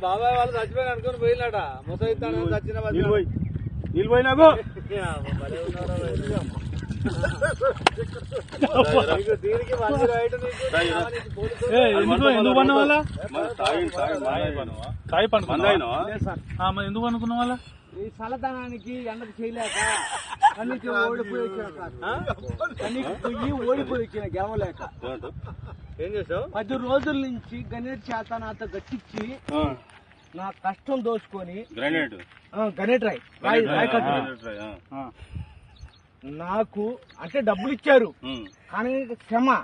బాబాయ్ వాళ్ళు చచ్చిపోయి అనుకుని పోయినాట ముసైతాను చచ్చిన నీళ్ళు పోయి నాకు ఎందుకు పన్న వాళ్ళ తాయి పండుకున్నా ఎందుకు అనుకున్న వాళ్ళ ఈ చల్లదనానికి ఎండకు చేయలేక కన్నీకి ఓడిపోయి వచ్చిన కన్నీకి పొయ్యి ఓడిపోయి వచ్చిన గెలవలేక ఏం చేసావు 10 రోజుల నుంచి గణేట్ చేత నాతో గట్టించి నా కష్టం దోచుకొని గణేట్ రాయి కట్టు నాకు అంటే డబ్బులు ఇచ్చారు కానీ క్షమ